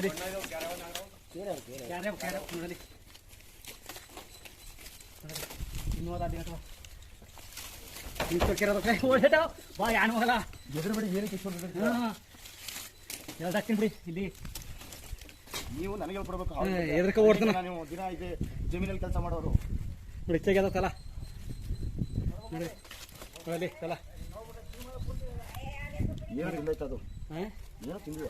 ನೋಡಿ ನೋಡಿ ಬಾ ಯಾನು ಹೋಗಲ್ಲ ಎದುರು ಬಿಡಿ ಏನಕ್ಕೆ ಹೇಳ್ದಾಕ್ತೀನಿ ಬಿಡಿ ಇಲ್ಲಿ ನೀವು ನನಗೆ ಹೇಳ್ಕೊಡ್ಬೇಕು. ಎದ್ರಕ ಓಡ್ತಾನ ನೀವು ದಿನ ಇದೆ ಜಮೀನಲ್ಲಿ ಕೆಲಸ ಮಾಡೋರು. ನೋಡಿ ಹೆಚ್ಚಾಗ್ಯದ ತಲ ನೋಡಿ ನೋಡಿ ತಲ ಏನು ಇಲ್ಲ ಅದು ಏನೋ ತಿಂದ್ವಿ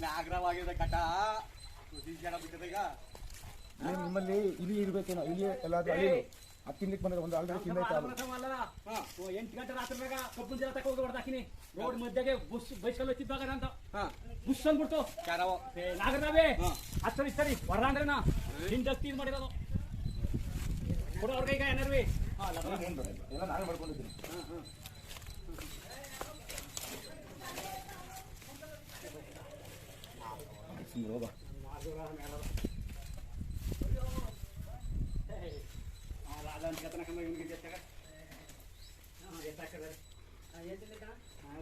ನಾಗರವಾಗಿದೆ ಕಟ ಬಿಟ್ಟದೀಗ ನಿಮ್ಮಲ್ಲಿ ಇಲಿ ಇರ್ಬೇಕೇನೋ. ಇಲಿ ಎಲ್ಲಾದ್ರೂ ಅಳಿ ಅದು ತಿನ್ಲಿಕ್ಕೆ ಬಂದ್ರೆ ಒಂದು ಆಲ್ರೆಡಿ ತಿಂದೈತೆ. 8 ಗಂಟೆ ರಾತ್ರಿ ಕಬ್ಬು ಜಲ ತಕ ಹೋಗಿ ಹೊಡೆದಾಕಿನಿ ರೋಡ್ ಮಧ್ಯೆಗೆ ಬುಸ್ ಬೈಸ್ಕಲ್ ಹಚ್ಚಿದ್ದಾಗ ಅಂತ ಬುಸ್ ಅಂದ್ಬಿಡ್ತು ನಾಗರವೇ ಅಷ್ಟರಿ ಸರಿ ಹೊರ ಅಂದ್ರೆನಾ ಹಿಂದಸ್ತಿ ಇದು ಮಾಡಿರೋದು ಕೊಡು ಅವ್ರ ಕೈಗ ಏನಾರ್ವಿ ಎಲ್ಲ ನಾನೇ ಮಾಡ್ಕೊಂಡಿದ್ದೀನಿ. ಹೋಗ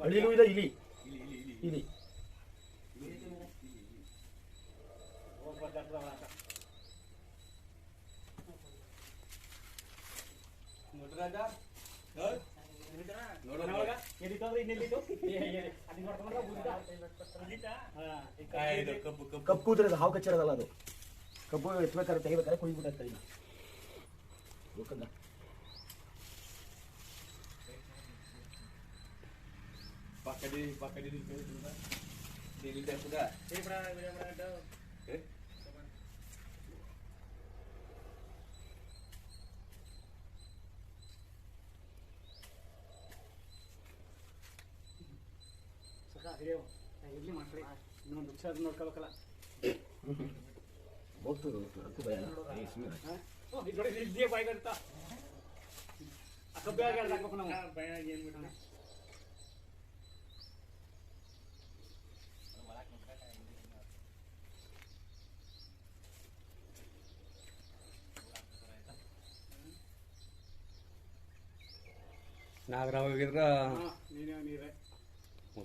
ಅಳಿಲು ಇಲ್ಲ ಇಲಿ ಇಲಿ ಕಪ್ಪು ಉದ್ರದ ಹಾವು ಕಚ್ಚಿರೋದಲ್ಲ ಅದು. ಕಬ್ಬು ಎತ್ಬೇಕಾದ್ರೆ ತೆಗಿಬೇಕಾದ್ರೆ ಕುಯ್ಬಿಟ್ಟ ಇಲ್ಲ ಗೊತ್ತಲ್ಲ. ಇಲ್ಲಿ ಮಾಡ್ಕೊಳ್ಳಿ ಇನ್ನೊಂದು ವೃಕ್ಷ ಅದನ್ನ ನೋಡ್ಕೋಬೇಕಲ್ಲ ಹೋಗ್ತದೆ ಅದಕ್ಕೂ ಭಯ. ನೋಡಿ ಬಾಯ್ಗಡ್ತಾ ಕಬ್ಬೆ ಹಾಕ್ಬೇಕು ನಾವು ಭಯ ಏನ್ಬಿಟ್ಟು ನಾಗರಾವ್ ಹೋಗಿದ್ರ ನೀರೇ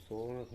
ಸೋಣ ಹೊಸ